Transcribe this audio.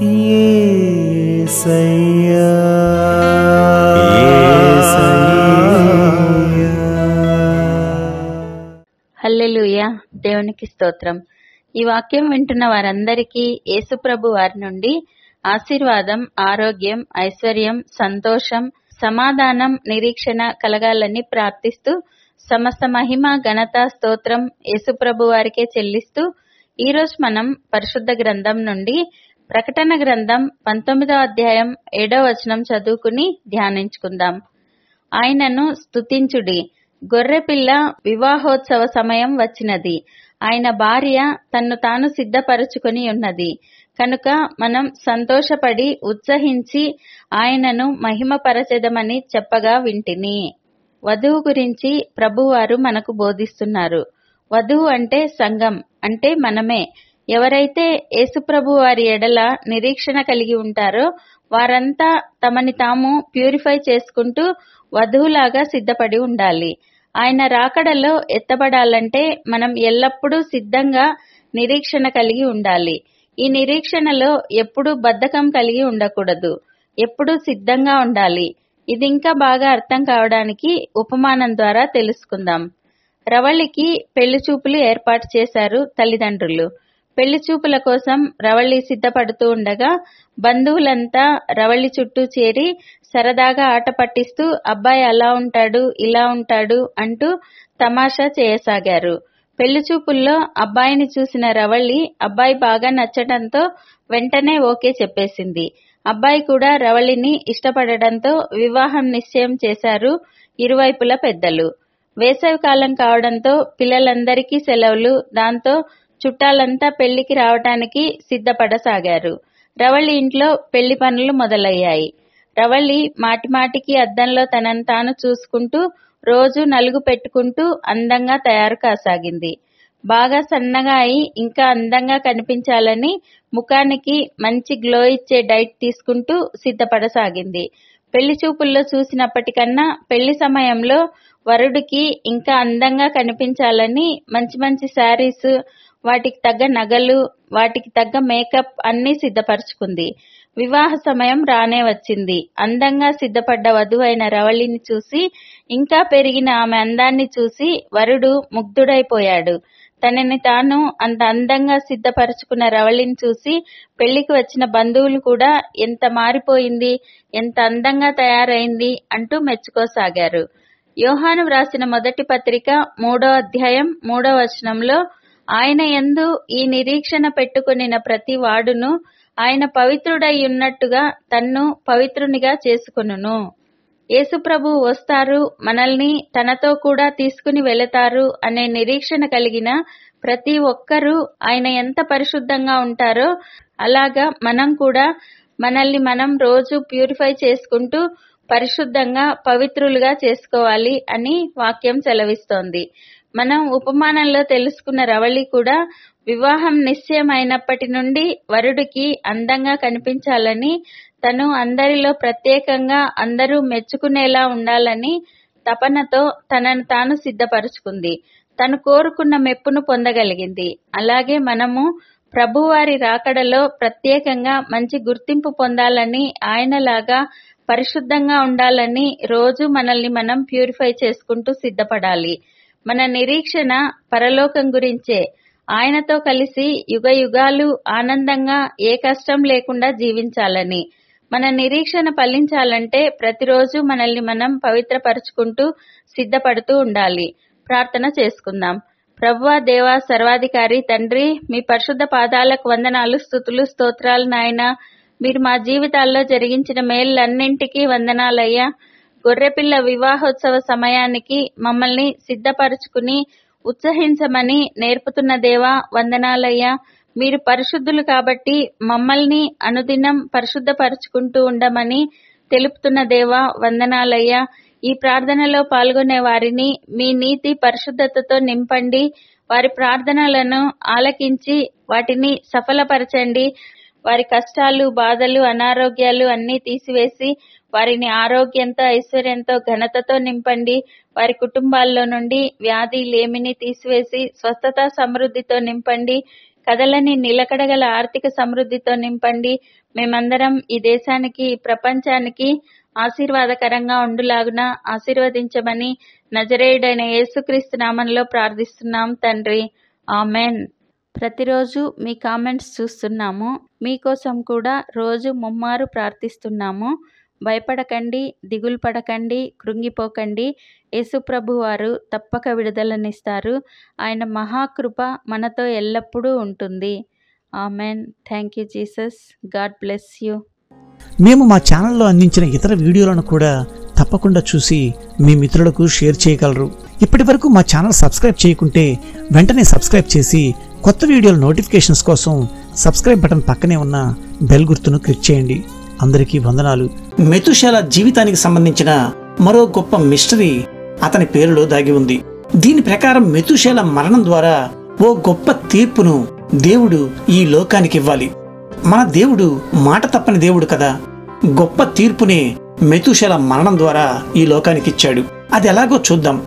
యేసయ్యా హల్లెలూయా. దేవునికి స్తోత్రం. ఈ వాక్యం వింటున్న వారందరికీ యేసుప్రభు వారి నుండి ఆశీర్వాదం, ఆరోగ్యం, ఐశ్వర్యం, సంతోషం, సమాధానం, నిరీక్షణ కలగాలని ప్రార్థిస్తూ సమస్త మహిమ, ఘనత, స్తోత్రం యేసుప్రభు వారికే చెల్లిస్తూ ఈరోజు మనం పరిశుద్ధ గ్రంథం నుండి ప్రకటన గ్రంథం 19వ అధ్యాయం 7వ వచనం చదువుకుని ధ్యానించుకుందాం. ఆయనను స్తుతించుడి, గొర్రెపిల్ల వివాహోత్సవ సమయం వచ్చినది, ఆయన భార్య తన్ను తాను సిద్ధపరచుకొని ఉన్నది కనుక మనం సంతోషపడి ఉత్సహించి ఆయనను మహిమపరచెదమని చెప్పగా వింటిని. వధువు గురించి ప్రభువారు మనకు బోధిస్తున్నారు. వధువు అంటే సంఘం, అంటే మనమే. ఎవరైతే యేసుప్రభు వారి ఎడల నిరీక్షణ కలిగి ఉంటారో వారంతా తమని తాము ప్యూరిఫై చేసుకుంటూ వధువులాగా సిద్ధపడి ఉండాలి. ఆయన రాకడలో ఎత్తబడాలంటే మనం ఎల్లప్పుడూ సిద్ధంగా నిరీక్షణ కలిగి ఉండాలి. ఈ నిరీక్షణలో ఎప్పుడూ బద్ధకం కలిగి ఉండకూడదు, ఎప్పుడూ సిద్ధంగా ఉండాలి. ఇది ఇంకా బాగా అర్థం కావడానికి ఉపమానం ద్వారా తెలుసుకుందాం. రవళికి పెళ్లి చూపులు ఏర్పాటు చేశారు తల్లిదండ్రులు. పెళ్లి చూపుల కోసం రవళి సిద్ధపడుతూ ఉండగా బంధువులంతా రవళి చుట్టూ చేరి సరదాగా ఆట పట్టిస్తూ అబ్బాయి అలా ఉంటాడు, ఇలా ఉంటాడు అంటూ తమాషా చేయసాగారు. పెళ్లి చూపుల్లో అబ్బాయిని చూసిన రవళి అబ్బాయి బాగా నచ్చడంతో వెంటనే ఓకే చెప్పేసింది. అబ్బాయి కూడా రవళిని ఇష్టపడడంతో వివాహం నిశ్చయం చేశారు ఇరువైపుల పెద్దలు. వేసవి కాలం కావడంతో పిల్లలందరికీ సెలవులు. దాంతో చుట్టాలంతా పెళ్లికి రావటానికి సిద్ధపడసాగారు. రవళి ఇంట్లో పెళ్లి పనులు మొదలయ్యాయి. రవళి మాటిమాటికి అద్దంలో తనను తాను చూసుకుంటూ రోజు నలుగు పెట్టుకుంటూ అందంగా తయారు కాసాగింది. బాగా సన్నగా అయి ఇంకా అందంగా కనిపించాలని ముఖానికి మంచి గ్లో ఇచ్చే డైట్ తీసుకుంటూ సిద్ధపడసాగింది. పెళ్లి చూపుల్లో చూసినప్పటికన్నా పెళ్లి సమయంలో వరుడికి ఇంకా అందంగా కనిపించాలని మంచి మంచి శారీస్, వాటికి తగ్గ నగలు, వాటికి తగ్గ మేకప్ అన్నీ సిద్ధపరచుకుంది. వివాహ సమయం రానే వచ్చింది. అందంగా సిద్ధపడ్డ వధువైన రవళిని చూసి, ఇంకా పెరిగిన ఆమె అందాన్ని చూసి వరుడు ముగ్ధుడైపోయాడు. తనని తాను అంత అందంగా సిద్ధపరచుకున్న రవళిని చూసి పెళ్లికి వచ్చిన బంధువులు కూడా ఎంత మారిపోయింది, ఎంత అందంగా తయారైంది అంటూ మెచ్చుకోసాగారు. యోహాను వ్రాసిన మొదటి పత్రిక 3వ అధ్యాయం 3వ వచనంలో ఆయన యందు ఈ నిరీక్షణ పెట్టుకొనిన ప్రతి వాడును ఆయన పవిత్రుడై ఉన్నట్టుగా తన్ను పవిత్రునిగా చేసుకొనును. యేసుప్రభు వస్తారు, మనల్ని తనతో కూడా తీసుకుని వెళతారు అనే నిరీక్షణ కలిగిన ప్రతి ఒక్కరూ ఆయన ఎంత పరిశుద్ధంగా ఉంటారో అలాగా మనం కూడా మనల్ని మనం రోజు ప్యూరిఫై చేసుకుంటూ పరిశుద్ధంగా పవిత్రులుగా చేసుకోవాలి అని వాక్యం సెలవిస్తోంది. మనం ఉపమానంలో తెలుసుకున్న రవళి కూడా వివాహం నిశ్చయం అయినప్పటి నుండి వరుడికి అందంగా కనిపించాలని, తను అందరిలో ప్రత్యేకంగా అందరూ మెచ్చుకునేలా ఉండాలని తపనతో తనను తాను సిద్ధపరుచుకుంది. తను కోరుకున్న మెప్పును పొందగలిగింది. అలాగే మనము ప్రభువారి రాకడలో ప్రత్యేకంగా మంచి గుర్తింపు పొందాలని, ఆయనలాగా పరిశుద్ధంగా ఉండాలని రోజు మనల్ని మనం ప్యూరిఫై చేసుకుంటూ సిద్ధపడాలి. మన నిరీక్షణ పరలోకం గురించే. ఆయనతో కలిసి యుగయుగాలు ఆనందంగా ఏ కష్టం లేకుండా జీవించాలని. మన నిరీక్షణ ఫలించాలంటే ప్రతిరోజు మనల్ని మనం పవిత్రపరుచుకుంటూ సిద్ధపడుతూ ఉండాలి. ప్రార్థన చేసుకుందాం. ప్రభువా, దేవా, సర్వాధికారి తండ్రి, మీ పరిశుద్ధ పాదాలకు వందనాలు, స్తుతులు, స్తోత్రాలు నాయనా. మీరు మా జీవితాల్లో జరిగించిన మేళ్ళన్నింటికీ వందనాలయ్యా. గొర్రెపిల్ల వివాహోత్సవ సమయానికి మమ్మల్ని సిద్ధపరచుకుని ఉత్సహించమని నేర్పుతున్న దేవా వందనాలయ్యా. మీరు పరిశుద్ధులు కాబట్టి మమ్మల్ని అనుదినం పరిశుద్ధపరుచుకుంటూ ఉండమని తెలుపుతున్న దేవా వందనాలయ్యా. ఈ ప్రార్థనలో పాల్గొనే వారిని మీ నీతి పరిశుద్ధతతో నింపండి. వారి ప్రార్థనలను ఆలకించి వాటిని సఫలపరచండి. వారి కష్టాలు, బాధలు, అనారోగ్యాలు అన్నీ తీసివేసి వారిని ఆరోగ్యంతో, ఐశ్వర్యంతో, ఘనతతో నింపండి. వారి కుటుంబాల్లో నుండి వ్యాధి, లేమిని తీసివేసి స్వస్థత, సమృద్ధితో నింపండి. కదలని నిలకడగల ఆర్థిక సమృద్ధితో నింపండి. మేమందరం ఈ దేశానికి, ప్రపంచానికి ఆశీర్వాదకరంగా ఉండులాగున ఆశీర్వదించమని నజరేయుడైన యేసుక్రీస్తు నామంలో ప్రార్థిస్తున్నాం తండ్రి. ఆమెన్. ప్రతిరోజు మీ కామెంట్స్ చూస్తున్నాము. మీకోసం కూడా రోజు ముమ్మారు ప్రార్థిస్తున్నాము. భయపడకండి, దిగులు పడకండి, కృంగిపోకండి. యేసుప్రభు వారు తప్పక విడుదలనిస్తారు. ఆయన మహాకృప మనతో ఎల్లప్పుడూ ఉంటుంది. Amen. Thank you Jesus. God bless you. మేము మా ఛానల్లో అందించిన ఇతర వీడియోలను కూడా తప్పకుండా చూసి మీ మిత్రులకు షేర్ చేయగలరు. ఇప్పటి వరకు మా ఛానల్ సబ్స్క్రైబ్ చేయకుంటే వెంటనే సబ్స్క్రైబ్ చేసి కొత్త వీడియోల నోటిఫికేషన్స్ కోసం సబ్స్క్రైబ్ బటన్ పక్కనే ఉన్న బెల్ గుర్తును క్లిక్ చేయండి. అందరికీ వందనాలు. మెతుషేల జీవితానికి సంబంధించిన మరో గొప్ప మిస్టరీ అతని పేరులో దాగి ఉంది. దీని ప్రకారం మెతుషేల మరణం ద్వారా ఓ గొప్ప తీర్పును దేవుడు ఈ లోకానికి ఇవ్వాలి. మన దేవుడు మాట తప్పని దేవుడు కదా. గొప్ప తీర్పునే మెతుషేల మరణం ద్వారా ఈ లోకానికి ఇచ్చాడు. అది ఎలాగో చూద్దాం.